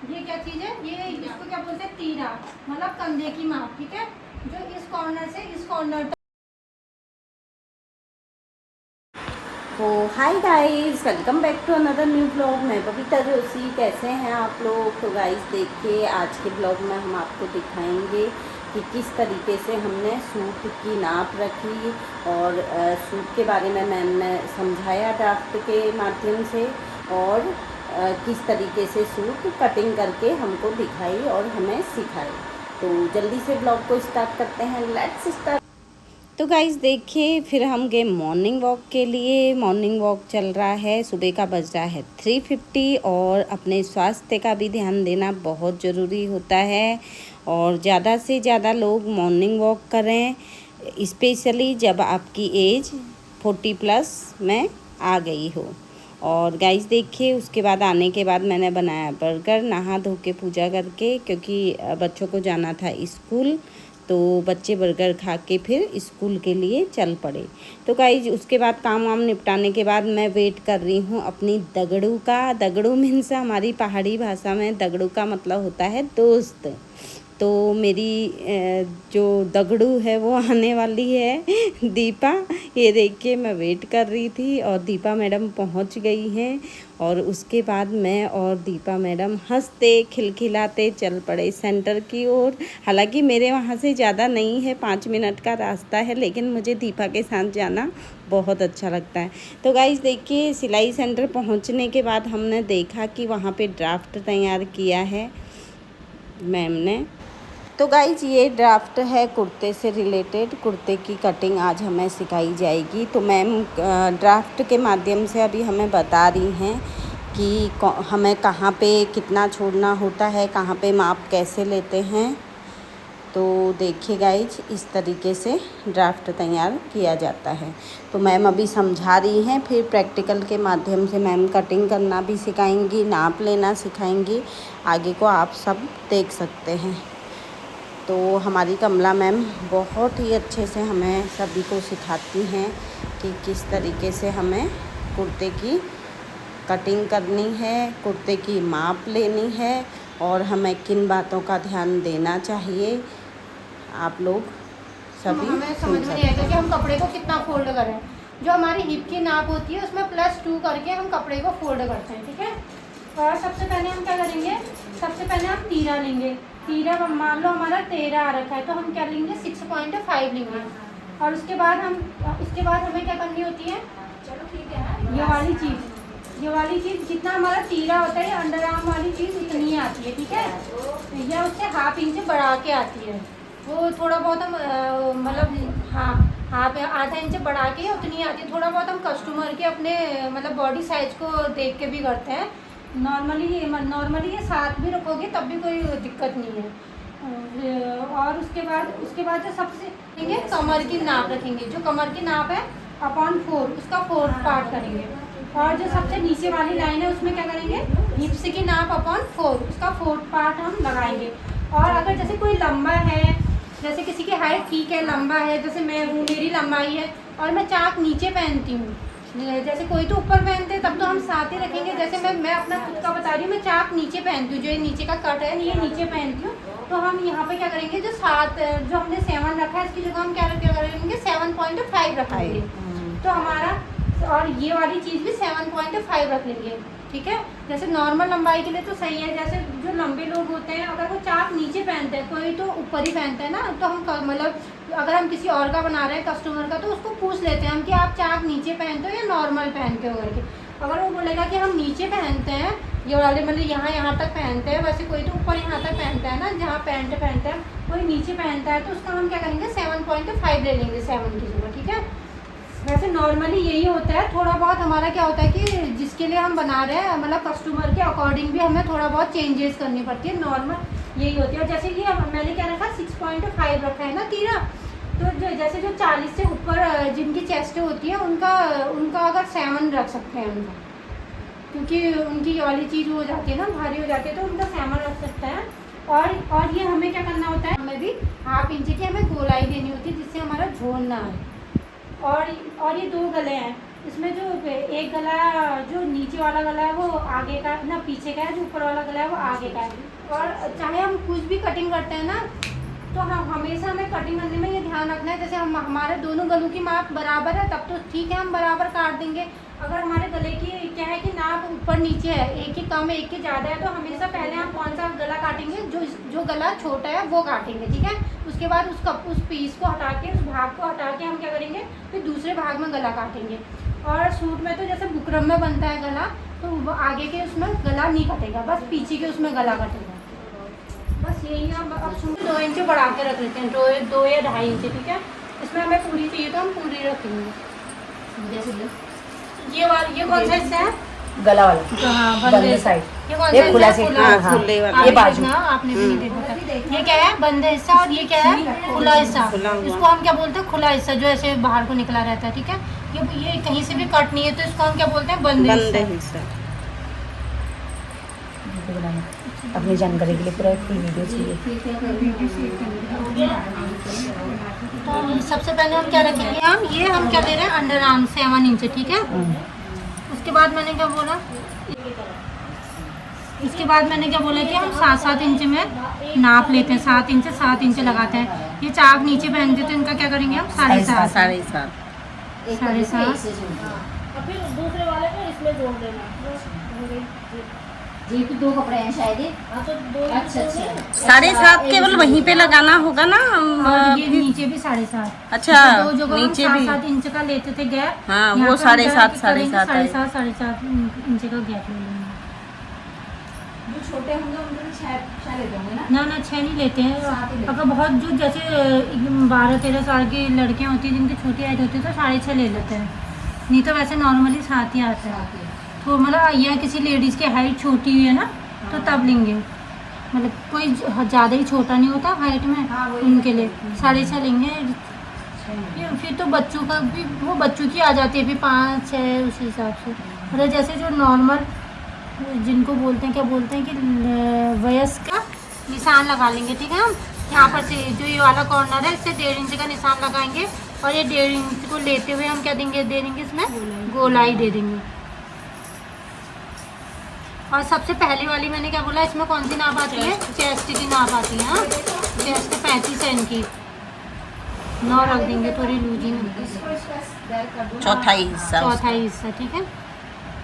ये क्या चीज़ है, ये इसको क्या बोलते हैं, तीरा, मतलब कंधे की माप। ठीक है, जो इस कॉर्नर से इस कॉर्नर तक। तो hi guys, welcome back to another new blog. मैं बबीता जोशी। कैसे हैं आप लोग? तो गाइस देखिए, आज के ब्लॉग में हम आपको दिखाएंगे कि किस तरीके से हमने सूट की नाप रखी और सूट के बारे में मैम ने समझाया ड्राफ्ट के माध्यम से, और किस तरीके से सूट कटिंग करके हमको दिखाई और हमें सिखाई। तो जल्दी से ब्लॉग को स्टार्ट करते हैं, लेट्स स्टार्ट। तो गाइज़ देखिए, फिर हम गए मॉर्निंग वॉक के लिए। मॉर्निंग वॉक चल रहा है, सुबह का बज रहा है 3:50, और अपने स्वास्थ्य का भी ध्यान देना बहुत ज़रूरी होता है। और ज़्यादा से ज़्यादा लोग मॉर्निंग वॉक करें, स्पेशली जब आपकी एज 40+ में आ गई हो। और गाइस देखिए, उसके बाद आने के बाद मैंने बनाया बर्गर, नहा धो के पूजा करके, क्योंकि बच्चों को जाना था स्कूल। तो बच्चे बर्गर खा के फिर स्कूल के लिए चल पड़े। तो गाइस उसके बाद काम वाम निपटाने के बाद मैं वेट कर रही हूँ अपनी दगड़ू का। दगड़ू मीन्स हमारी पहाड़ी भाषा में दगड़ू का मतलब होता है दोस्त। तो मेरी जो दगड़ू है वो आने वाली है, दीपा। ये देखिए, मैं वेट कर रही थी और दीपा मैडम पहुंच गई हैं। और उसके बाद मैं और दीपा मैडम हंसते खिलखिलाते चल पड़े सेंटर की ओर। हालांकि मेरे वहाँ से ज़्यादा नहीं है, 5 मिनट का रास्ता है, लेकिन मुझे दीपा के साथ जाना बहुत अच्छा लगता है। तो गाइस देखिए, सिलाई सेंटर पहुँचने के बाद हमने देखा कि वहाँ पे ड्राफ्ट तैयार किया है मैम ने। तो गाइज ये ड्राफ्ट है कुर्ते से रिलेटेड। कुर्ते की कटिंग आज हमें सिखाई जाएगी। तो मैम ड्राफ्ट के माध्यम से अभी हमें बता रही हैं कि हमें कहाँ पे कितना छोड़ना होता है, कहाँ पे माप कैसे लेते हैं। तो देखिए गाइज, इस तरीके से ड्राफ्ट तैयार किया जाता है। तो मैम अभी समझा रही हैं, फिर प्रैक्टिकल के माध्यम से मैम कटिंग करना भी सिखाएंगी, नाप लेना सिखाएंगी। आगे को आप सब देख सकते हैं। तो हमारी कमला मैम बहुत ही अच्छे से हमें सभी को सिखाती हैं कि किस तरीके से हमें कुर्ते की कटिंग करनी है, कुर्ते की माप लेनी है, और हमें किन बातों का ध्यान देना चाहिए। आप लोग सभी हमें समझ सुन में नहीं सकते आएगा कि हैं। हम कपड़े को कितना फोल्ड करें। जो हमारी हिप की नाप होती है उसमें +2 करके हम कपड़े को फोल्ड करते हैं। ठीक है, और सबसे पहले हम क्या करेंगे, सबसे पहले हम तीरा लेंगे। तीरा मान लो हमारा 13 आ रखा है, तो हम क्या लेंगे, 6.5 लेंगे। और उसके बाद हमें क्या करनी होती है, चलो ठीक है, ये वाली चीज़ जितना हमारा तीरा होता है, अंडर आर्म वाली चीज़ उतनी आती है। ठीक है, या उससे ½ इंच बढ़ा के आती है। वो थोड़ा बहुत हम मतलब हाफ ½ इंच बढ़ा के उतनी आती है। थोड़ा बहुत हम कस्टमर के अपने मतलब बॉडी साइज को देख के भी करते हैं। नॉर्मली ये 7 भी रखोगे तब भी कोई दिक्कत नहीं है। और उसके बाद जो सबसे देंगे, कमर की नाप रखेंगे। जो कमर की नाप है अपॉन 4, उसका 4th पार्ट करेंगे। और जो सबसे नीचे वाली लाइन है उसमें क्या करेंगे, हिप्स की नाप अपॉन 4, उसका 4th पार्ट हम लगाएंगे। और अगर जैसे कोई लंबा है, जैसे किसी की हाइट ठीक है, लंबा है, जैसे मैं हूँ, मेरी लंबाई है और मैं चाक नीचे पहनती हूँ, जैसे कोई तो ऊपर पहनते हैं, तब तो हम 7 ही रखेंगे। जैसे मैं अपना खुद का बता रही हूँ, मैं चाक नीचे पहनती हूँ, जो ये नीचे का कट है ये नीचे पहनती हूँ। तो हम यहाँ पे क्या करेंगे, जो 7 जो हमने 7 रखा है, इसकी जगह हम क्या करेंगे, 7.5 रखेंगे। तो हमारा, और ये वाली चीज़ भी 7.5 रख लेंगे। ठीक है, जैसे नॉर्मल लंबाई के लिए तो सही है। जैसे जो लंबे लोग होते हैं, अगर वो चाक नीचे पहनते हैं, कोई तो ऊपर ही पहनते हैं ना, तो हम मतलब अगर हम किसी और का बना रहे हैं कस्टमर का, तो उसको पूछ लेते हैं हम कि आप चाक नीचे पहनते हो या नॉर्मल पहनते हो करके। अगर वो बोलेगा कि हम नीचे पहनते हैं, ये वाले मतलब यहाँ तक पहनते हैं, वैसे कोई तो ऊपर यहाँ तक पहनता है ना, जहाँ पैंट पहनते हैं, कोई नीचे पहनता है, तो उसका हम क्या करेंगे, 7.5 ले लेंगे 7 की जगह। ठीक है, वैसे नॉर्मली यही होता है। थोड़ा बहुत हमारा क्या होता है कि जिसके लिए हम बना रहे हैं, मतलब कस्टमर के अकॉर्डिंग भी हमें थोड़ा बहुत चेंजेस करनी पड़ती है। नॉर्मल यही होती है। जैसे कि मैंने क्या रखा, 6.5 रखा है ना तीरा। तो जैसे जो 40 से ऊपर जिनकी चेस्ट होती है, उनका अगर 7 रख सकते हैं उनका, क्योंकि उनकी वाली चीज़ हो जाती है ना, भारी हो जाती है, तो उनका 7 रख सकते हैं। और ये हमें क्या करना होता है, हमें भी ½ इंच की हमें गोलाई देनी होती है, जिससे हमारा झोल ना आए। और ये 2 गले हैं, इसमें जो एक गला, जो नीचे वाला गला है वो आगे का ना पीछे का है, जो ऊपर वाला गला है वो आगे का है। और चाहे हम कुछ भी कटिंग करते हैं ना, तो हम हमेशा हमें कटिंग करने में ये ध्यान रखना है, जैसे हम हमारे दोनों गलों की माप बराबर है तब तो ठीक है, हम बराबर काट देंगे। अगर हमारे गले की क्या है कि नाप ऊपर नीचे है, एक की कम एक की ज़्यादा है, तो हमेशा पहले हम कौन सा गला काटेंगे, जो गला छोटा है वो काटेंगे, ठीक है। उसके बाद उस पीस को हटा के, उस भाग को हटा के हम क्या करेंगे, फिर दूसरे भाग में गला काटेंगे। और सूट में तो जैसे बुकरम में बनता है गला, तो आगे के उसमें गला नहीं कटेगा, बस पीछे के उसमें गला कटेगा। बस यही हम अब सूट 2 इंच बढ़ा के रख लेते हैं, 2 या 2.5 इंच, ठीक है। इसमें हमें पूरी चाहिए तो हम पूरी रखेंगे। जैसे ये कौन सा हिस्सा है? गला वाला। हाँ, बंदे साइड। ये कौन ये खुला सा से, हिस्सा? हाँ, खुले वाला। आपने ये बाजू। देखा, आपने भी नहीं देखा। ये क्या है? बंदे हिस्सा। और ये क्या है? खुला हिस्सा। खुला हुआ। इसको हम क्या बोलते हैं? खुला हिस्सा, जो ऐसे बाहर को निकला रहता है, ठीक है। ये कहीं से भी कट नहीं है, तो इसको हम क्या बोलते हैं? बंदे हिस्सा। हिस्सा। अपनी जानकारी के लिए पूरा फुल वीडियो चाहिए। तो सबसे पहले हम क्या रखेंगे, हम क्या ले रहे हैं? अंडर आर्म 7 इंच, ठीक है। उसके बाद मैंने क्या बोला, कि हम 7-7 इंच में नाप लेते हैं, 7 इंच 7 इंच लगाते हैं। ये चाक नीचे पहनते हैं तो इनका क्या करेंगे हम? 7.5। 7.5। 7.5। फिर दूसरे वाले को इसमें जोड़ देना। ये भी 2 कपड़े हैं शायद ये। हाँ तो 2 अच्छा। 7.5 केवल वहीं पे लगाना होगा ना। और ये नीचे भी 7.5। अच्छा, दो जगह हम नीचे भी। 7-7 इंच का लेते थे गैप। हाँ, यहाँ वो पे हम 7.5 7.5 इंच का गैप ले लेंगे। जो छोटे होंगे उनके 6 लेते होंगे ना। ना 6 नहीं लेते हैं। 7 ही लेते हैं। अगर बहुत जो जैसे 12-13 साल की लड़कियां होती हैं जिनकी छोटी हाइट होती है तो 6.5 ले लेते हैं, नहीं तो वैसे नॉर्मली 7 ही आता है। तो मतलब या किसी लेडीज़ की हाइट छोटी हुई है ना, तो तब लेंगे। मतलब कोई ज़्यादा ही छोटा नहीं होता हाइट में, हाँ, वही। उनके लिए 6.5 लेंगे। फिर तो बच्चों का भी, वो बच्चों की आ जाती है फिर 5-6 उस हिसाब से। मतलब जैसे जो नॉर्मल जिनको बोलते हैं, क्या बोलते हैं कि वयस्क का निशान लगा लेंगे, ठीक है। हम यहाँ पर से जो ये वाला कॉर्नर है इससे 1.5 इंच का निशान लगाएंगे, और ये 1.5 इंच को लेते हुए हम क्या दे देंगे इसमें गोलाई दे देंगे। और सबसे पहली वाली मैंने क्या बोला, इसमें कौन सी नाप आती है? चेस्ट की नाप आती है। हाँ, चेस्ट 35 है इनकी, 9 रख देंगे, थोड़ी लूजिंग। चौथा हिस्सा। ठीक है।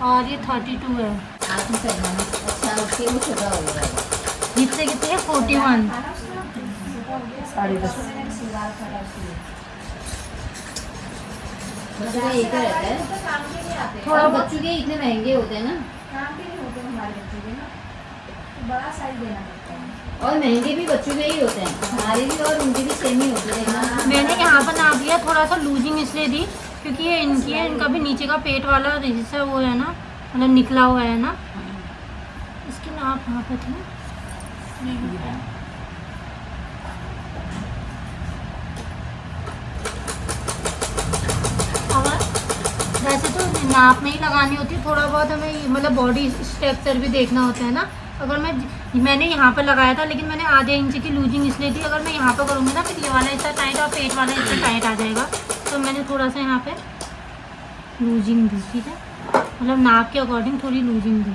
और ये 32 है। हाथ में करना। अच्छा, उसके वो छोटा हो जाएगा। जिससे कितने है? 41। 10.5। बच्चों का एक रहता है। थोड़ा और बहुत बच्चों के इतने महंगे होते हैं ना, काम के नहीं होते हमारे बच्चों के ना, तो बड़ा साइज देना पड़ता है। और महंगे भी बच्चों के ही होते हैं, हमारे भी और उनके भी सेम ही होते हैं। मैंने यहाँ पर नाप लिया, थोड़ा सा लूजिंग इसलिए दी क्योंकि ये इनकी है, इनका भी नीचे का पेट वाला हिस्सा वो है ना, मतलब निकला हुआ है ना। इसकी नाप कहाँ पे थी? वैसे तो नाप में ही लगानी होती है, थोड़ा बहुत हमें मतलब बॉडी स्ट्रक्चर भी देखना होता है ना। अगर मैंने यहाँ पर लगाया था, लेकिन मैंने आधे इंच की लूजिंग इसलिए थी। अगर मैं यहाँ पर करूँगी ना, फिर ये वाला हिस्सा टाइट और पेट वाला हिस्सा टाइट आ जाएगा, तो मैंने थोड़ा सा यहाँ पे लूजिंग दी, ठीक है। मतलब नाप के अकॉर्डिंग थोड़ी लूजिंग दी।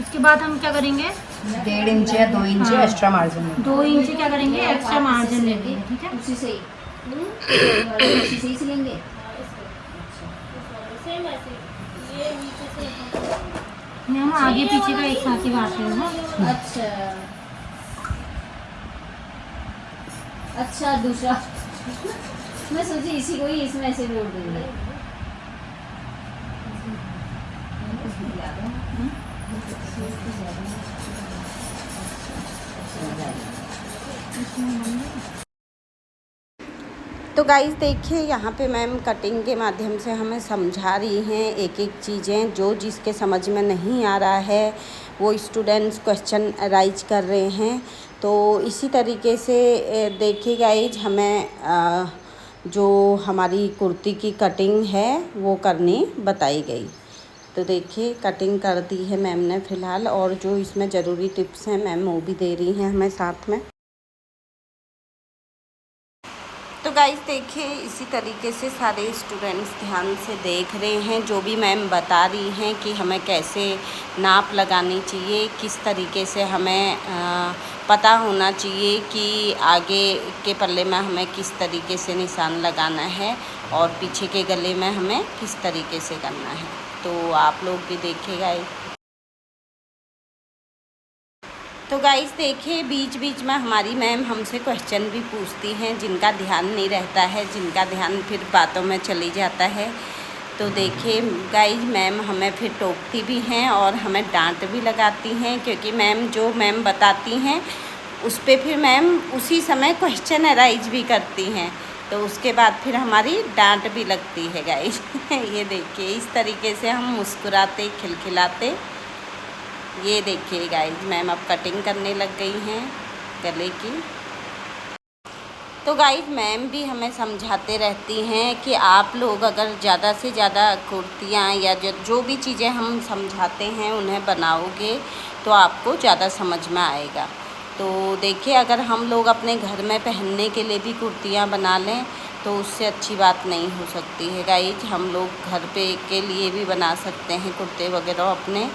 उसके बाद हम क्या करेंगे, 1.5 इंच या 2 इंच हाँ। एक्स्ट्रा मार्जिन में। 2 इंच क्या करेंगे, एक्स्ट्रा मार्जिन ले लेंगे, ठीक है। उसी से ही सिलेंगे। सेम ऐसे ये नीचे से ये हम आगे पीछे का एक साथ ही बात रहे हैं। अच्छा, दूसरा मैं सोची इसी को ही इसमें ऐसे जोड़ देंगे। तो गाइस देखिए, यहाँ पे मैम कटिंग के माध्यम से हमें समझा रही हैं एक एक चीज़ें, जो जिसके समझ में नहीं आ रहा है वो स्टूडेंट्स क्वेश्चन राइज कर रहे हैं। तो इसी तरीके से देखिए गाइज, हमें जो हमारी कुर्ती की कटिंग है वो करनी बताई गई। तो देखिए कटिंग कर दी है मैम ने फ़िलहाल, और जो इसमें ज़रूरी टिप्स हैं मैम वो भी दे रही हैं हमें साथ में। तो गाइस देखिए, इसी तरीके से सारे स्टूडेंट्स ध्यान से देख रहे हैं जो भी मैम बता रही हैं कि हमें कैसे नाप लगानी चाहिए, किस तरीके से हमें पता होना चाहिए कि आगे के पल्ले में हमें किस तरीके से निशान लगाना है और पीछे के गले में हमें किस तरीके से करना है। तो आप लोग भी देखिएगा। तो गाइस देखिए, बीच बीच में हमारी मैम हमसे क्वेश्चन भी पूछती हैं जिनका ध्यान नहीं रहता है, जिनका ध्यान फिर बातों में चली जाता है। तो देखिए गाइस, मैम हमें फिर टोकती भी हैं और हमें डांट भी लगाती हैं, क्योंकि मैम जो मैम बताती हैं उस पर फिर मैम उसी समय क्वेश्चन अराइज भी करती हैं, तो उसके बाद फिर हमारी डांट भी लगती है गाइस। ये देखिए, इस तरीके से हम मुस्कुराते खिलखिलाते, ये देखिए गाइस, मैम अब कटिंग करने लग गई हैं गले की। तो गाइस, मैम भी हमें समझाते रहती हैं कि आप लोग अगर ज़्यादा से ज़्यादा कुर्तियाँ या जो भी चीज़ें हम समझाते हैं उन्हें बनाओगे तो आपको ज़्यादा समझ में आएगा। तो देखिए, अगर हम लोग अपने घर में पहनने के लिए भी कुर्तियाँ बना लें तो उससे अच्छी बात नहीं हो सकती है गाइस। हम लोग घर पे के लिए भी बना सकते हैं कुर्ते वगैरह अपने।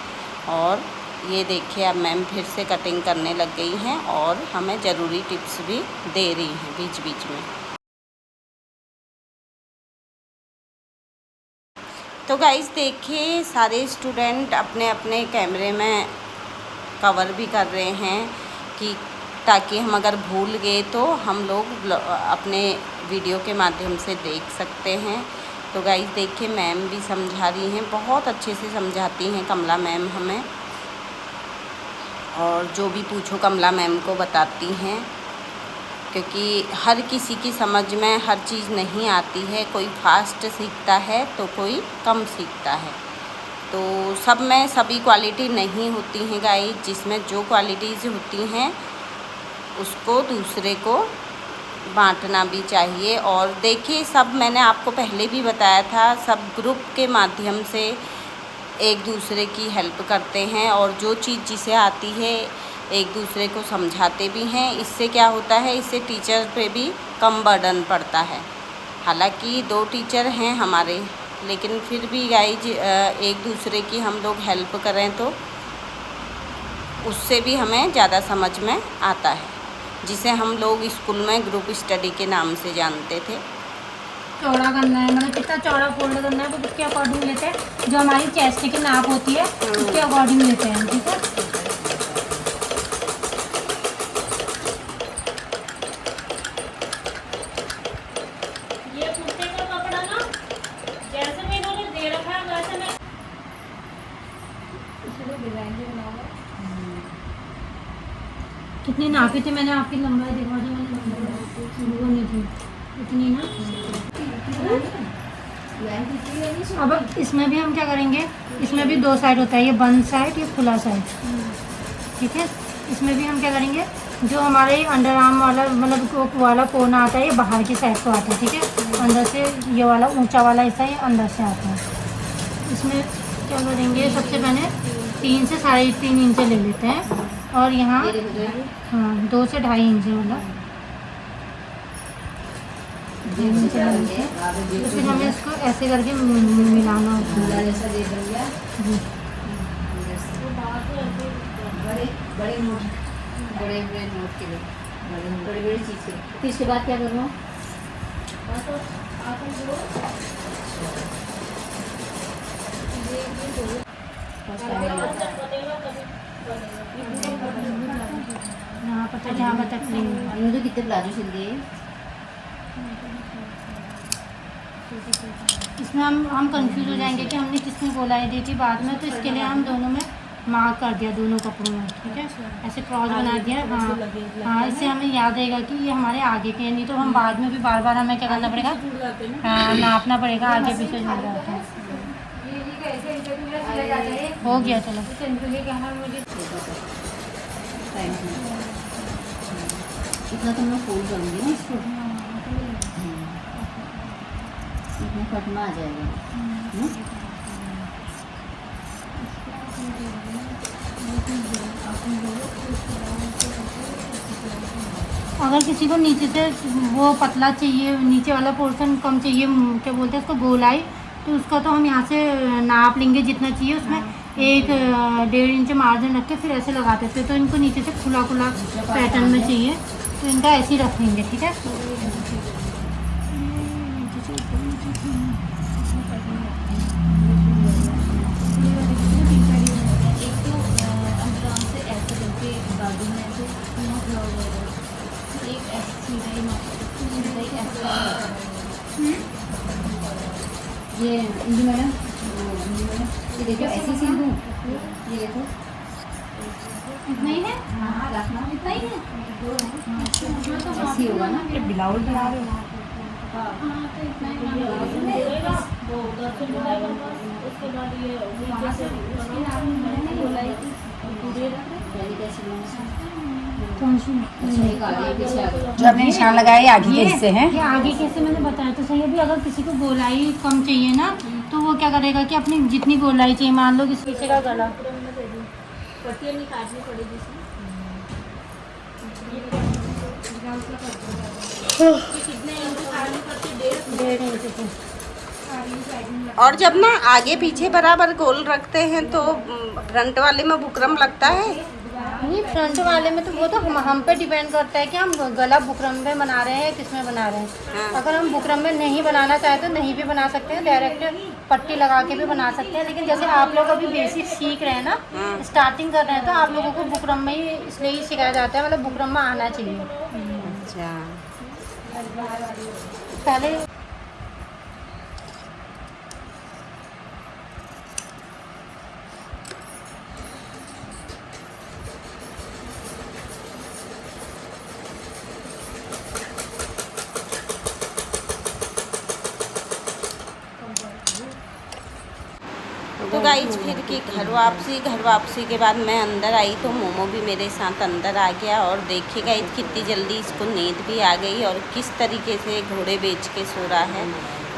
और ये देखिए, अब मैम फिर से कटिंग करने लग गई हैं और हमें ज़रूरी टिप्स भी दे रही हैं बीच बीच में। तो गाइस देखिए, सारे स्टूडेंट अपने अपने कैमरे में कवर भी कर रहे हैं कि ताकि हम अगर भूल गए तो हम लोग अपने वीडियो के माध्यम से देख सकते हैं। तो गाइस देखिए, मैम भी समझा रही हैं, बहुत अच्छे से समझाती हैं कमला मैम हमें, और जो भी पूछो कमला मैम को बताती हैं, क्योंकि हर किसी की समझ में हर चीज़ नहीं आती है। कोई फास्ट सीखता है तो कोई कम सीखता है, तो सब में सभी क्वालिटी नहीं होती हैं गाइस। जिसमें जो क्वालिटीज़ होती हैं उसको दूसरे को बांटना भी चाहिए। और देखिए, सब मैंने आपको पहले भी बताया था, सब ग्रुप के माध्यम से एक दूसरे की हेल्प करते हैं और जो चीज़ जिसे आती है एक दूसरे को समझाते भी हैं। इससे क्या होता है, इससे टीचर पे भी कम बर्डन पड़ता है। हालांकि 2 टीचर हैं हमारे, लेकिन फिर भी गाइज एक दूसरे की हम लोग हेल्प करें तो उससे भी हमें ज़्यादा समझ में आता है, जिसे हम लोग स्कूल में ग्रुप स्टडी के नाम से जानते थे। चौड़ा करना है, मतलब कितना चौड़ा फोल्ड करना है तो उसके अकॉर्डिंग लेते हैं, जो हमारी चेस्ट की नाप होती है उसके अकॉर्डिंग लेते हैं, ठीक है। ये कुर्ते का कपड़ा ना जैसे मैं इन्होंने दे रखा है वैसे मैं कितनी नापी थी मैंने, आपकी लंबाई देखा थी मैंने, वो नहीं थी इतनी ना। अब इसमें भी हम क्या करेंगे, इसमें भी 2 साइड होता है, ये बंद साइड, ये खुला साइड, ठीक है। इसमें भी हम क्या करेंगे, जो हमारे अंडर आर्म वाला मतलब वाला कोना आता है ये बाहर की साइड को आता है, ठीक है। अंदर से ये वाला ऊंचा वाला हिस्सा ये अंदर से आता है। इसमें क्या करेंगे, सबसे पहले 3 से 3.5 इंच ले लेते हैं और यहाँ हाँ 2 से 2.5 इंच वाला, फिर हमें इसको ऐसे करके मिलाना होता है। बड़ी चीज़ है। फिर इसके बाद क्या करना, यहाँ पर जहाँ पर तकलीफ तो कितने प्लाजो सिल दिए। इसमें हम कंफ्यूज हो जाएंगे कि हमने किसमें गोलाई दी थी बाद में, तो इसके लिए हम दोनों में मार्क कर दिया, दोनों कपड़ों में, ठीक है। ऐसे क्रॉस बना दिया, हाँ हाँ, इससे हमें याद रहेगा कि ये हमारे आगे के, नहीं तो हम बाद में भी बार बार हमें क्या करना पड़ेगा, हाँ नापना पड़ेगा, आगे पीछे जुड़ जाता है। हो गया, चलो। इतना तो मैं फोल्ड करूँगी ना इसको, इतना कट में आ जाएगा। अगर किसी को नीचे से वो पतला चाहिए, नीचे वाला पोर्शन कम चाहिए, क्या बोलते हैं उसको, गोलाई, तो उसका तो हम यहाँ से नाप लेंगे जितना चाहिए, उसमें 1-1.5 इंच मार्जिन रख के फिर ऐसे लगाते थे। तो इनको नीचे से खुला खुला पैटर्न में चाहिए, तो इनका ऐसे ही रख लेंगे, ठीक है। एक तो अंतराम से ऐसे करके बाजू में ऐसे यहाँ फ्लावर होगा, एक ऐसे सीधा ही सीधा ही ऐसा ये इंदु मैडम, ये देखो ऐसे सीन दूँ, ये देखो इतना ही है, हाँ रखना इतना ही है, ऐसे ही होगा ना। ब्लाउज बना रहे हो? कौन सी? एक आगे पीछे आगे जो आपने निशान लगाए आगे के हिस्से हैं। ये आगे कैसे मैंने बताया तो सही। अभी अगर किसी को गोलाई कम चाहिए ना, तो वो क्या करेगा कि अपनी जितनी गोलाई चाहिए, मान लो किसी पीछे का गला डेढ़ इंच की। और जब ना आगे पीछे बराबर गोल रखते हैं तो फ्रंट वाले में बुकरम लगता है। नहीं, फ्रंट वाले में तो वो तो हम पे डिपेंड करता है कि हम गला बुकरम में बना रहे हैं, किस में बना रहे हैं। हाँ। अगर हम बुकरम में नहीं बनाना चाहें तो नहीं भी बना सकते हैं, डायरेक्ट पट्टी लगा के भी बना सकते हैं। लेकिन जैसे आप लोग अभी बेसिक सीख रहे हैं ना, हाँ। स्टार्टिंग कर रहे हैं, तो आप लोगों को बुकरम में ही इसलिए ही सिखाया जाता है, मतलब बुकरम में आना चाहिए अच्छा, पहले। तो गाइज फिर की घर वापसी के बाद मैं अंदर आई तो मोमो भी मेरे साथ अंदर आ गया। और देखिए गाइज कितनी जल्दी इसको नींद भी आ गई और किस तरीके से घोड़े बेच के सो रहा है।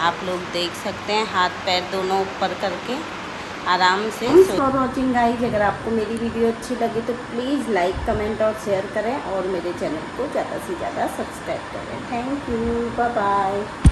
आप लोग देख सकते हैं, हाथ पैर दोनों ऊपर करके आराम से। फॉर वॉचिंग गाइज, अगर आपको मेरी वीडियो अच्छी लगे तो प्लीज़ लाइक कमेंट और शेयर करें और मेरे चैनल को ज़्यादा से ज़्यादा सब्सक्राइब करें। Thank you, bye bye.